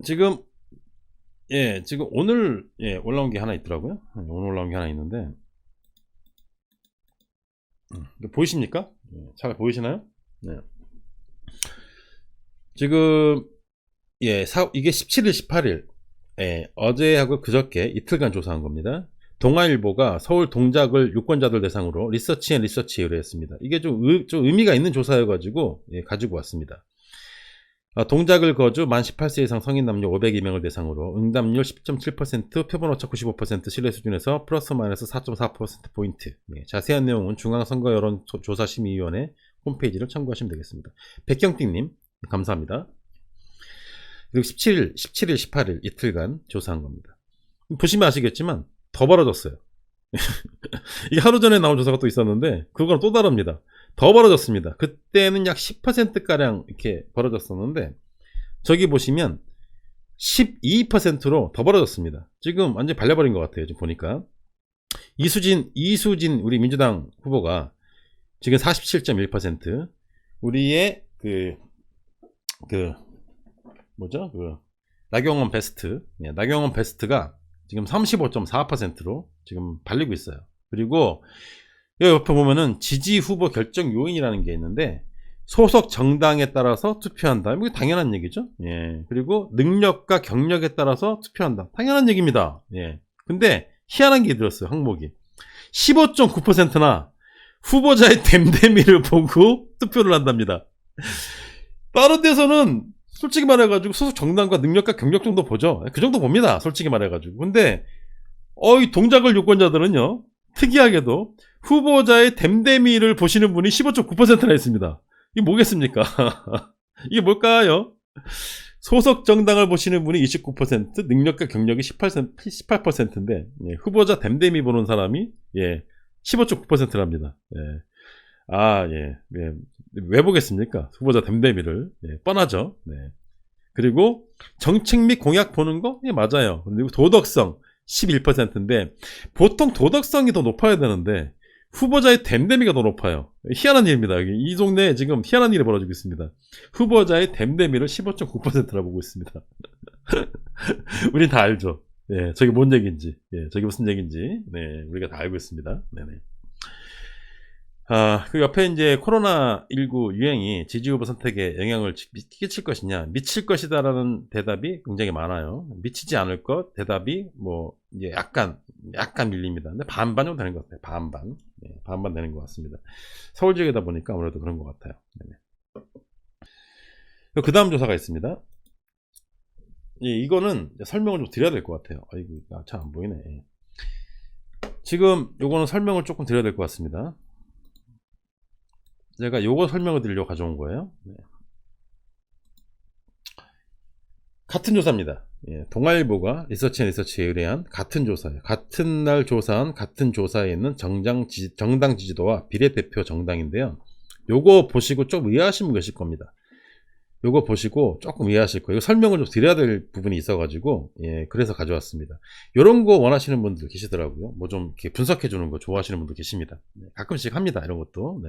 지금 지금 오늘 올라온 게 하나 있더라고요. 오늘 올라온 게 하나 있는데 이거 보이십니까? 잘 보이시나요? 네. 지금 이게 17일, 18일 어제하고 그저께 이틀간 조사한 겁니다. 동아일보가 서울 동작을 유권자들 대상으로 리서치 앤 리서치에 의뢰했습니다. 이게 좀 의미가 있는 조사여가지고 가지고 왔습니다. 동작을 거주 만 18세 이상 성인 남녀 502명을 대상으로 응답률 10.7%, 표본 오차 95% 신뢰 수준에서 플러스 마이너스 4.4%포인트. 자세한 내용은 중앙선거여론조사심의위원회 홈페이지를 참고하시면 되겠습니다. 백경띵님 감사합니다. 그리고 17일, 18일 이틀간 조사한 겁니다. 보시면 아시겠지만 더 벌어졌어요. 이게 하루 전에 나온 조사가 또 있었는데 그거랑 또 다릅니다. 더 벌어졌습니다. 그때는 약 10%가량 이렇게 벌어졌었는데 저기 보시면 12%로 더 벌어졌습니다. 지금 완전히 발려버린 것 같아요. 지금 보니까 이수진 우리 민주당 후보가 지금 47.1%, 우리의 나경원 베스트가 지금 35.4%로 지금 발리고 있어요. 그리고 여기 옆에 보면은 지지 후보 결정 요인이라는 게 있는데 소속 정당에 따라서 투표한다. 이게 당연한 얘기죠. 그리고 능력과 경력에 따라서 투표한다. 당연한 얘기입니다. 근데 희한한 게 들었어요. 항목이 15.9%나 후보자의 댐댐이를 보고 투표를 한답니다. 다른 데서는 솔직히 말해가지고 소속 정당과 능력과 경력 정도 보죠. 그 정도 봅니다. 솔직히 말해가지고. 근데 이 동작을 유권자들은요, 특이하게도 후보자의 댐댐이를 보시는 분이 15.9%나 있습니다. 이게 뭐겠습니까? 이게 뭘까요? 소속 정당을 보시는 분이 29%, 능력과 경력이 18%인데 후보자 댐댐이 보는 사람이 15.9%랍니다. 왜 보겠습니까? 후보자 댐댐이를. 뻔하죠. 그리고 정책 및 공약 보는 거? 맞아요. 그리고 도덕성 11%인데 보통 도덕성이 더 높아야 되는데 후보자의 댐댐이가 더 높아요. 희한한 일입니다. 이 동네에 지금 희한한 일이 벌어지고 있습니다. 후보자의 댐댐이를 15.9%라 보고 있습니다. 우린 다 알죠. 저게 뭔 얘기인지, 저게 무슨 얘기인지, 우리가 다 알고 있습니다. 네네. 그 옆에 이제 코로나19 유행이 지지 후보 선택에 영향을 끼칠 것이냐, 미칠 것이다라는 대답이 굉장히 많아요. 미치지 않을 것, 대답이 이제 약간 밀립니다. 근데 반반 정도 되는 것 같아요. 반반 되는 것 같습니다. 서울 지역이다 보니까 아무래도 그런 것 같아요. 그 다음 조사가 있습니다. 이거는 설명을 좀 드려야 될 것 같아요. 아이고, 잘 안 보이네. 지금 요거는 설명을 조금 드려야 될 것 같습니다. 제가 요거 설명을 드리려고 가져온 거예요. 같은 조사입니다. 동아일보가 리서치 앤 리서치에 의뢰한 같은 조사예요. 같은 날 조사한 같은 조사에 있는 정당 지지도와 비례대표 정당인데요. 요거 보시고 좀 의아하신 분 계실 겁니다. 요거 보시고 조금 이해하실 거예요. 설명을 좀 드려야 될 부분이 있어가지고 그래서 가져왔습니다. 요런 거 원하시는 분들 계시더라고요. 좀 이렇게 분석해 주는 거 좋아하시는 분들 계십니다. 가끔씩 합니다. 이런 것도.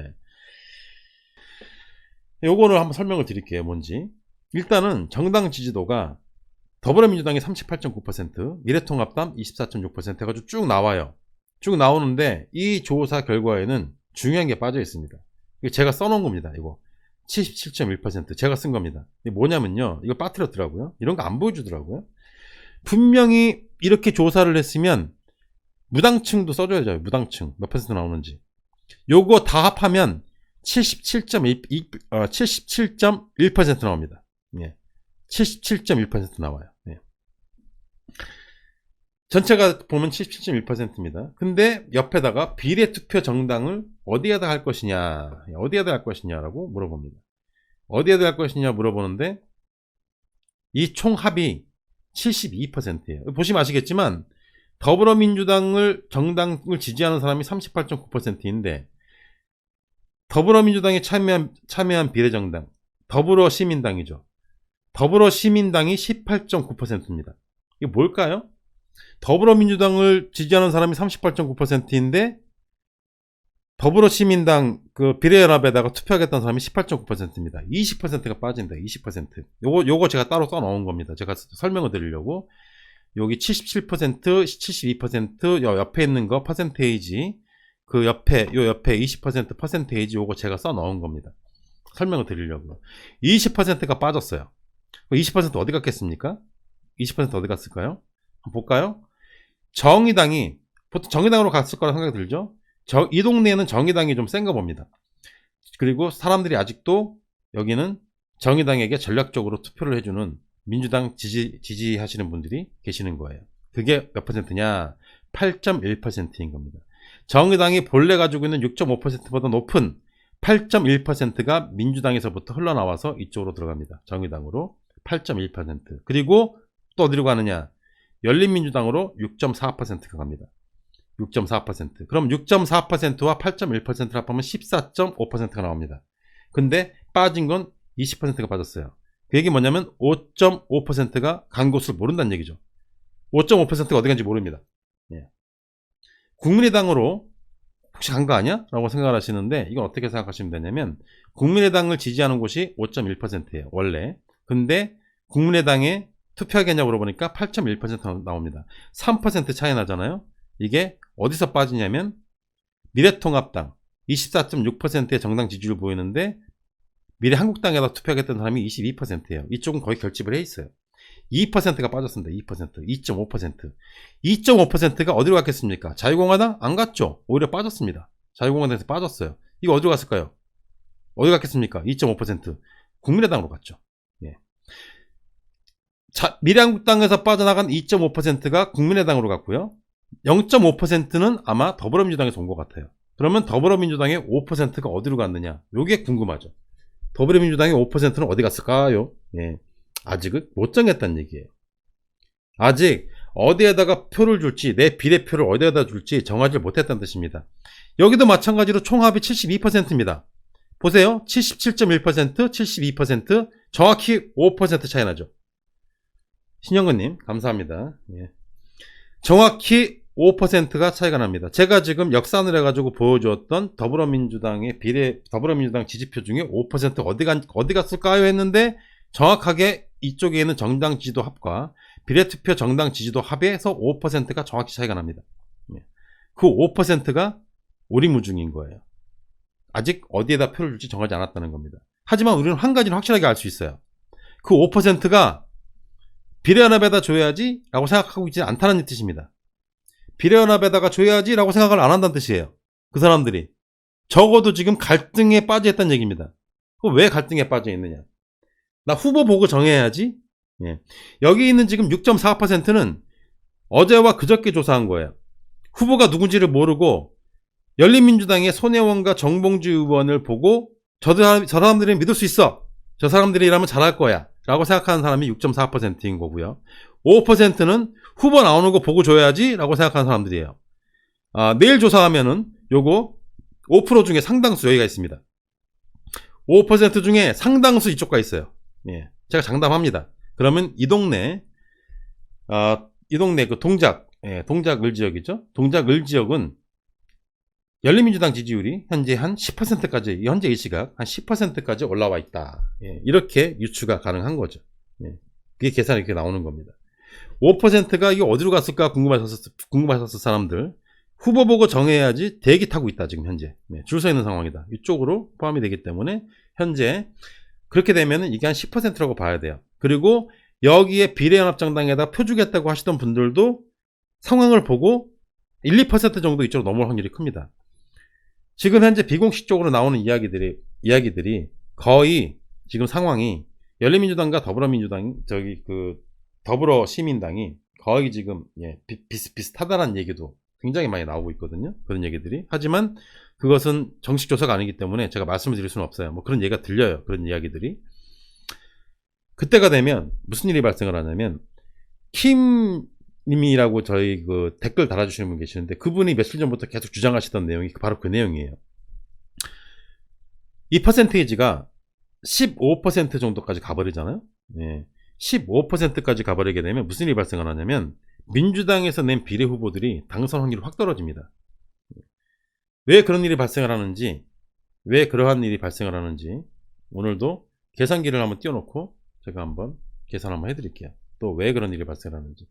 요거를 한번 설명을 드릴게요. 뭔지. 일단은 정당 지지도가 더불어민주당이 38.9%, 미래통합당 24.6% 해가지고 쭉 나와요. 쭉 나오는데 이 조사 결과에는 중요한 게 빠져 있습니다. 이거 제가 써놓은 겁니다. 이거 77.1% 제가 쓴 겁니다. 이게 뭐냐면요, 이거 빠뜨렸더라고요. 이런 거 안 보여주더라고요. 분명히 이렇게 조사를 했으면 무당층도 써줘야죠. 무당층 몇 퍼센트 나오는지. 요거 다 합하면 77.1% 나옵니다. 77.1% 나와요. 전체가 보면 77.1%입니다. 근데 옆에다가 비례투표 정당을 어디에다 할 것이냐라고 물어봅니다. 어디에다 할 것이냐 물어보는데 이 총합이 72%예요. 보시면 아시겠지만 더불어민주당을 정당을 지지하는 사람이 38.9%인데 더불어민주당에 참여한 비례정당 더불어시민당이죠. 더불어시민당이 18.9%입니다. 이게 뭘까요? 더불어민주당을 지지하는 사람이 38.9%인데 더불어시민당 그 비례연합에다가 투표하겠다는 사람이 18.9%입니다. 20%가 빠진다. 20%. 요거 제가 따로 써놓은 겁니다. 제가 설명을 드리려고. 여기 77%, 72%, 옆에 있는 거 퍼센테이지, 요 옆에 20% 퍼센테이지 요거 제가 써놓은 겁니다. 설명을 드리려고. 20%가 빠졌어요. 20% 어디 갔겠습니까? 20% 어디 갔을까요? 한번 볼까요? 정의당이, 보통 정의당으로 갔을 거라 생각이 들죠? 이 동네에는 정의당이 좀 센 거 봅니다. 그리고 사람들이 아직도 여기는 정의당에게 전략적으로 투표를 해주는 민주당 지지하시는 분들이 계시는 거예요. 그게 몇 퍼센트냐? 8.1%인 겁니다. 정의당이 본래 가지고 있는 6.5%보다 높은 8.1%가 민주당에서부터 흘러나와서 이쪽으로 들어갑니다. 정의당으로 8.1%. 그리고 또 어디로 가느냐? 열린민주당으로 6.4%가 갑니다. 6.4%. 그럼 6.4%와 8.1%를 합하면 14.5%가 나옵니다. 근데 빠진 건 20%가 빠졌어요. 그 얘기 뭐냐면 5.5%가 간 곳을 모른다는 얘기죠. 5.5%가 어디 간지 모릅니다. 예. 국민의당으로 혹시 간 거 아니야? 라고 생각을 하시는데 이건 어떻게 생각하시면 되냐면 국민의당을 지지하는 곳이 5.1%예요. 원래. 근데 국민의당에 투표하겠냐고 물어보니까 8.1% 나옵니다. 3% 차이 나잖아요. 이게 어디서 빠지냐면 미래통합당 24.6%의 정당 지지율을 보이는데 미래한국당에다 투표하겠다는 사람이 22%예요. 이쪽은 거의 결집을 해 있어요. 2%가 빠졌습니다. 2%, 2.5%. 2.5%가 어디로 갔겠습니까? 자유공화당? 안 갔죠. 오히려 빠졌습니다. 자유공화당에서 빠졌어요. 이거 어디로 갔을까요? 어디 갔겠습니까? 2.5%. 국민의당으로 갔죠. 예. 미래한국당에서 빠져나간 2.5%가 국민의당으로 갔고요. 0.5%는 아마 더불어민주당에서 온 것 같아요. 그러면 더불어민주당의 5%가 어디로 갔느냐? 이게 궁금하죠. 더불어민주당의 5%는 어디 갔을까요? 예. 아직은 못 정했다는 얘기예요. 아직 어디에다가 표를 줄지, 내 비례표를 어디에다 줄지 정하지 못했다는 뜻입니다. 여기도 마찬가지로 총합이 72%입니다. 보세요. 77.1%, 72%, 정확히 5% 차이 나죠. 신영근님, 감사합니다. 예. 정확히 5%가 차이가 납니다. 제가 지금 역산을 해가지고 보여주었던 더불어민주당의 더불어민주당 지지표 중에 5% 어디 갔을까요? 했는데 정확하게 이쪽에 있는 정당 지지도 합과 비례투표 정당 지지도 합에서 5%가 정확히 차이가 납니다. 그 5%가 오리무중인 거예요. 아직 어디에다 표를 줄지 정하지 않았다는 겁니다. 하지만 우리는 한 가지는 확실하게 알 수 있어요. 그 5%가 비례연합에다 줘야지 라고 생각하고 있지 않다는 뜻입니다. 비례연합에다가 줘야지 라고 생각을 안 한다는 뜻이에요. 그 사람들이 적어도 지금 갈등에 빠져 있다는 얘기입니다. 왜 갈등에 빠져 있느냐? 나 후보 보고 정해야지. 예. 여기 있는 지금 6.4%는 어제와 그저께 조사한 거예요. 후보가 누군지를 모르고 열린민주당의 손혜원과 정봉주 의원을 보고 저 사람들은 믿을 수 있어. 저 사람들이라면 잘할 거야. 라고 생각하는 사람이 6.4%인 거고요. 5%는 후보 나오는 거 보고 줘야지 라고 생각하는 사람들이에요. 내일 조사하면은 요거 5% 중에 상당수 여기가 있습니다. 5% 중에 상당수 이쪽가 있어요. 예, 제가 장담합니다. 그러면 이 동네 그 동작 을지역이죠. 동작 을지역은 열린민주당 지지율이 현재 한 10%까지, 현재 이 시각 한 10%까지 올라와 있다. 예, 이렇게 유추가 가능한 거죠. 예, 그게 계산이 이렇게 나오는 겁니다. 5%가 이게 어디로 갔을까 궁금하셨을 사람들, 후보 보고 정해야지 대기 타고 있다. 지금 현재 줄 서 있는 상황이다. 이쪽으로 포함이 되기 때문에 현재 그렇게 되면 이게 한 10%라고 봐야 돼요. 그리고 여기에 비례연합정당에다 표 주겠다고 하시던 분들도 상황을 보고 1, 2% 정도 이쪽으로 넘어올 확률이 큽니다. 지금 현재 비공식적으로 나오는 이야기들이 거의 지금 상황이 열린민주당과 더불어민주당, 더불어시민당이 거의 지금 비슷비슷하다는 얘기도 굉장히 많이 나오고 있거든요. 그런 얘기들이. 하지만 그것은 정식 조사가 아니기 때문에 제가 말씀을 드릴 수는 없어요. 뭐 그런 얘기가 들려요. 그런 이야기들이. 그때가 되면 무슨 일이 발생을 하냐면 킴 님이라고 저희 그 댓글 달아주시는 분 계시는데 그분이 며칠 전부터 계속 주장하시던 내용이 바로 그 내용이에요. 이 퍼센테이지가 15% 정도까지 가버리잖아요. 예. 15%까지 가버리게 되면 무슨 일이 발생을 하냐면 민주당에서 낸 비례 후보들이 당선 확률이 확 떨어집니다. 왜 그런 일이 발생을 하는지, 왜 그러한 일이 발생을 하는지 오늘도 계산기를 한번 띄워놓고 제가 한번 계산 한번 해드릴게요. 또 왜 그런 일이 발생하는지.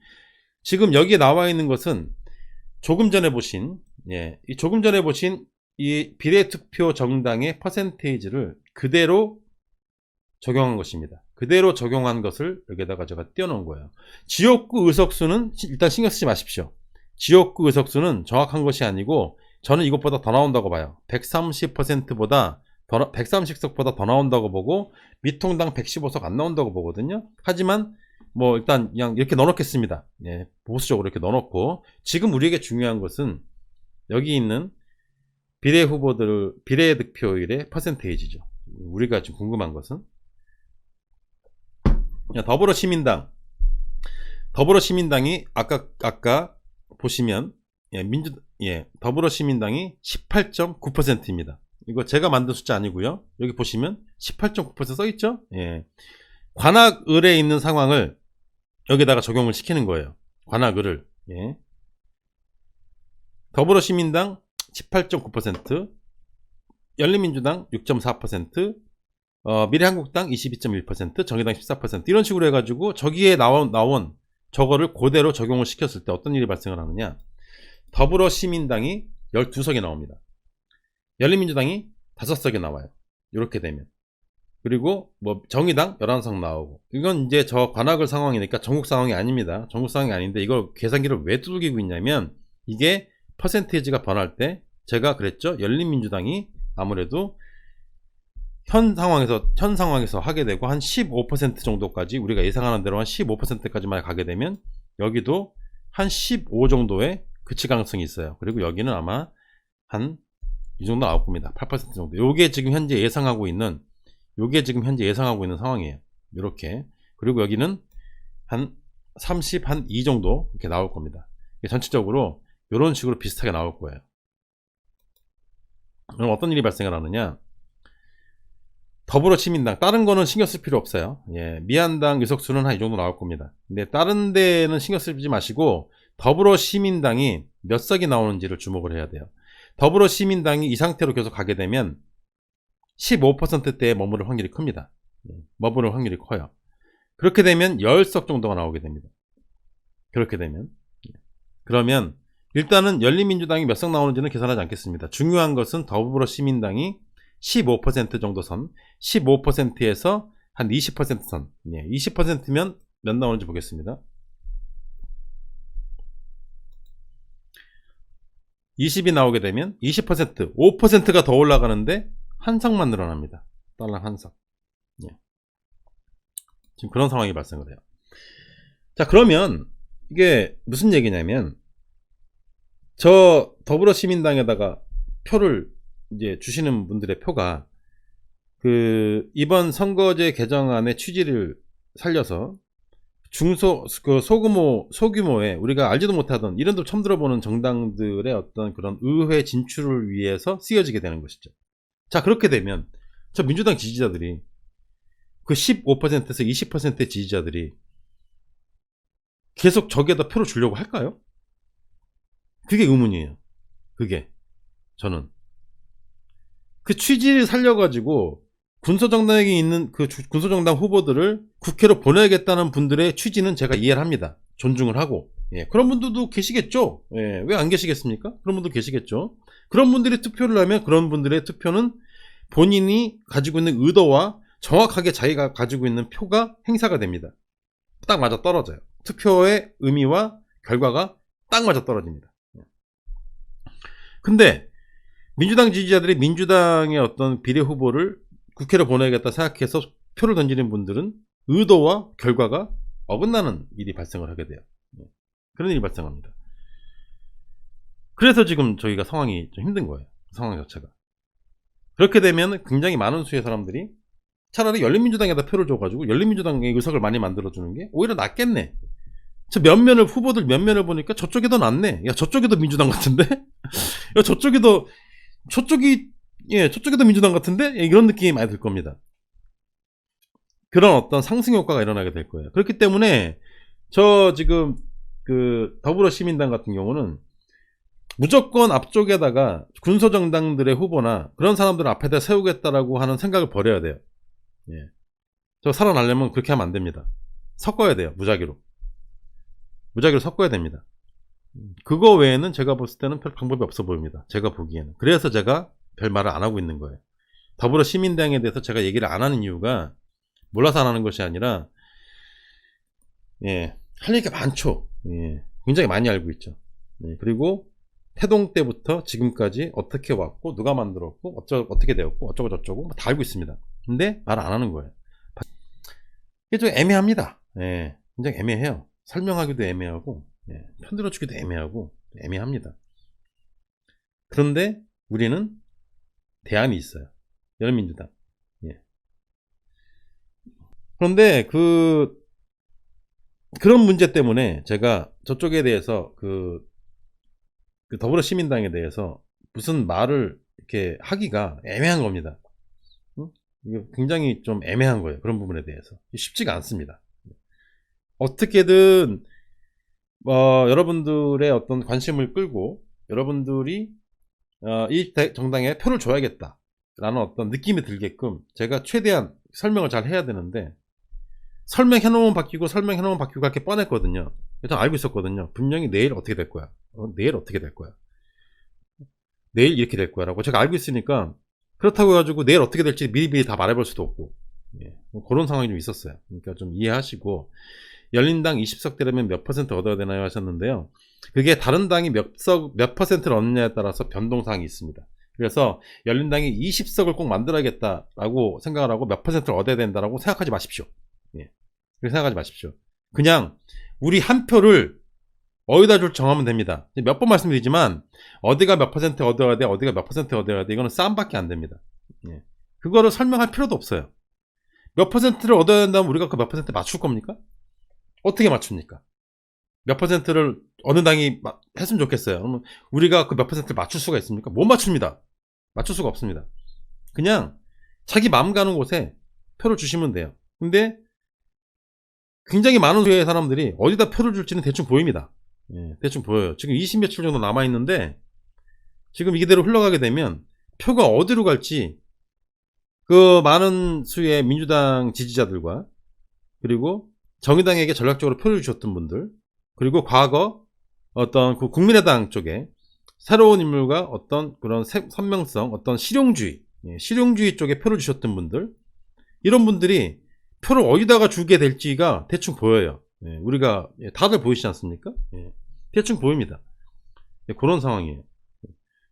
지금 여기에 나와 있는 것은 조금 전에 보신, 이 조금 전에 보신 이 비례투표 정당의 퍼센테이지를 그대로 적용한 것입니다. 그대로 적용한 것을 여기다가 제가 띄워놓은 거예요. 지역구 의석수는 일단 신경 쓰지 마십시오. 지역구 의석수는 정확한 것이 아니고 저는 이것보다 더 나온다고 봐요. 130%보다 130석보다 더 나온다고 보고 미통당 115석 안 나온다고 보거든요. 하지만 뭐 일단 그냥 이렇게 넣어놓겠습니다. 보수적으로 이렇게 넣어놓고, 지금 우리에게 중요한 것은 여기 있는 비례 후보들 비례 득표율의 퍼센테이지죠. 우리가 지금 궁금한 것은 더불어시민당이 아까 보시면 더불어시민당이 18.9%입니다. 이거 제가 만든 숫자 아니고요. 여기 보시면 18.9% 써있죠. 관악을에 있는 상황을 여기다가 적용을 시키는 거예요. 관악을을. 더불어시민당 18.9%, 열린민주당 6.4%, 미래한국당 22.1%, 정의당 14%, 이런 식으로 해가지고 저기에 나온 저거를 그대로 적용을 시켰을 때 어떤 일이 발생을 하느냐. 더불어시민당이 12석이 나옵니다. 열린민주당이 5석이 나와요. 이렇게 되면. 그리고 뭐 정의당 11석 나오고. 이건 이제 저 관악을 상황이니까 전국 상황이 아닙니다. 전국 상황이 아닌데 이걸 계산기를 왜 두들기고 있냐면, 이게 퍼센테이지가 변할 때 제가 그랬죠. 열린민주당이 아무래도 현 상황에서 하게 되고 한 15% 정도까지, 우리가 예상하는 대로 한 15%까지만 가게 되면 여기도 한 15 정도의 그치 가능성이 있어요. 그리고 여기는 아마 한 이 정도 나올 겁니다. 8% 정도. 요게 지금 현재 예상하고 있는 상황이에요. 이렇게. 그리고 여기는 한 30, 한 2 정도 이렇게 나올 겁니다. 전체적으로 이런 식으로 비슷하게 나올 거예요. 그럼 어떤 일이 발생을 하느냐. 더불어시민당, 다른 거는 신경 쓸 필요 없어요. 미안당 의석수는 한 이 정도 나올 겁니다. 근데 다른 데는 신경 쓰지 마시고 더불어시민당이 몇 석이 나오는지를 주목을 해야 돼요. 더불어시민당이 이 상태로 계속 가게 되면 15%대에 머무를 확률이 큽니다. 머무를 확률이 커요. 그렇게 되면 10석 정도가 나오게 됩니다. 그렇게 되면. 그러면 일단은 열린민주당이 몇 석 나오는지는 계산하지 않겠습니다. 중요한 것은 더불어시민당이 15% 정도 선, 15%에서 한 20% 선, 20%면 몇 나오는지 보겠습니다. 20이 나오게 되면 20%, 5%가 더 올라가는데 한 석만 늘어납니다. 딸랑 한 석. 지금 그런 상황이 발생을 해요. 자, 그러면 이게 무슨 얘기냐면, 저 더불어시민당에다가 표를 이제 주시는 분들의 표가 그 이번 선거제 개정안의 취지를 살려서 소규모의 우리가 알지도 못하던, 이름도 처음 들어보는 정당들의 어떤 그런 의회 진출을 위해서 쓰여지게 되는 것이죠. 자, 그렇게 되면 저 민주당 지지자들이 그 15%에서 20%의 지지자들이 계속 저기에다 표를 주려고 할까요? 그게 의문이에요. 그게 저는 그 취지를 살려가지고 군소정당에 있는 그 군소정당 후보들을 국회로 보내야겠다는 분들의 취지는 제가 이해를 합니다. 존중을 하고. 그런 분들도 계시겠죠. 왜 안 계시겠습니까? 그런 분도 계시겠죠. 그런 분들이 투표를 하면 그런 분들의 투표는 본인이 가지고 있는 의도와 정확하게 자기가 가지고 있는 표가 행사가 됩니다. 딱 맞아 떨어져요. 투표의 의미와 결과가 딱 맞아 떨어집니다. 근데 민주당 지지자들이 민주당의 어떤 비례 후보를 국회로 보내야겠다 생각해서 표를 던지는 분들은 의도와 결과가 어긋나는 일이 발생을 하게 돼요. 그런 일이 발생합니다. 그래서 지금 저희가 상황이 좀 힘든 거예요. 상황 자체가. 그렇게 되면 굉장히 많은 수의 사람들이 차라리 열린민주당에다 표를 줘가지고 열린민주당의 의석을 많이 만들어주는 게 오히려 낫겠네. 저 후보들 면면을 보니까 저쪽이 더 낫네. 야, 저쪽이 더 민주당 같은데? 야, 저쪽이 더 민주당 같은데? 이런 느낌이 많이 들 겁니다. 그런 어떤 상승 효과가 일어나게 될 거예요. 그렇기 때문에 저 지금 그 더불어시민당 같은 경우는 무조건 앞쪽에다가 군소정당들의 후보나 그런 사람들을 앞에다 세우겠다라고 하는 생각을 버려야 돼요. 예. 저 살아나려면 그렇게 하면 안 됩니다. 섞어야 돼요. 무작위로 섞어야 됩니다. 그거 외에는 제가 봤을 때는 별 방법이 없어 보입니다. 제가 보기에는. 그래서 제가 별 말을 안 하고 있는 거예요. 더불어 시민당에 대해서 제가 얘기를 안 하는 이유가 몰라서 안 하는 것이 아니라, 예, 할 얘기가 많죠. 예, 굉장히 많이 알고 있죠. 예, 그리고 태동 때부터 지금까지 어떻게 왔고 누가 만들었고 어떻게 되었고 어쩌고 저쩌고 다 알고 있습니다. 근데 말 안 하는 거예요. 이게 좀 애매합니다. 예, 굉장히 애매해요. 설명하기도 애매하고, 예, 편들어주기도 애매하고 애매합니다. 그런데 우리는 대안이 있어요. 열린민주당. 예. 그런데 그런 문제 때문에 제가 저쪽에 대해서 그 더불어시민당에 대해서 무슨 말을 이렇게 하기가 애매한 겁니다. 응? 이게 굉장히 좀 애매한 거예요. 그런 부분에 대해서 쉽지가 않습니다. 어떻게든 여러분들의 어떤 관심을 끌고 여러분들이 이 정당에 표를 줘야겠다 라는 어떤 느낌이 들게끔 제가 최대한 설명을 잘 해야 되는데, 설명해놓으면 바뀌고 설명해놓으면 바뀌고 그렇게 뻔했거든요. 일단 알고 있었거든요. 분명히 내일 어떻게 될 거야, 내일 어떻게 될 거야, 내일 이렇게 될 거야 라고 제가 알고 있으니까, 그렇다고 해가지고 내일 어떻게 될지 미리미리 다 말해볼 수도 없고, 예, 그런 상황이 좀 있었어요. 그러니까 좀 이해하시고, 열린당 20석 되려면 몇 퍼센트 얻어야 되나요 하셨는데요. 그게 다른 당이 몇 퍼센트를 얻느냐에 따라서 변동사항이 있습니다. 그래서 열린당이 20석을 꼭 만들어야겠다라고 생각을 하고 몇 퍼센트를 얻어야 된다라고 생각하지 마십시오. 예, 그렇게 생각하지 마십시오. 그냥 우리 한 표를 어디다 줄 정하면 됩니다. 몇 번 말씀드리지만 어디가 몇 퍼센트 얻어야 돼, 어디가 몇 퍼센트 얻어야 돼, 이거는 싸움밖에 안 됩니다. 예, 그거를 설명할 필요도 없어요. 몇 퍼센트를 얻어야 된다면 우리가 그 몇 퍼센트 맞출 겁니까? 어떻게 맞춥니까? 몇 퍼센트를 어느 당이 했으면 좋겠어요. 그러면 우리가 그 몇 퍼센트를 맞출 수가 있습니까? 못 맞춥니다. 맞출 수가 없습니다. 그냥 자기 마음 가는 곳에 표를 주시면 돼요. 근데 굉장히 많은 수의 사람들이 어디다 표를 줄지는 대충 보입니다. 예, 대충 보여요. 지금 20며칠 정도 남아있는데 지금 이대로 흘러가게 되면 표가 어디로 갈지 그 많은 수의 민주당 지지자들과 그리고 정의당에게 전략적으로 표를 주셨던 분들, 그리고 과거 어떤 그 국민의당 쪽에 새로운 인물과 어떤 그런 선명성, 어떤 실용주의 쪽에 표를 주셨던 분들, 이런 분들이 표를 어디다가 주게 될지가 대충 보여요. 예, 우리가 다들 보이시지 않습니까? 예, 대충 보입니다. 예, 그런 상황이에요.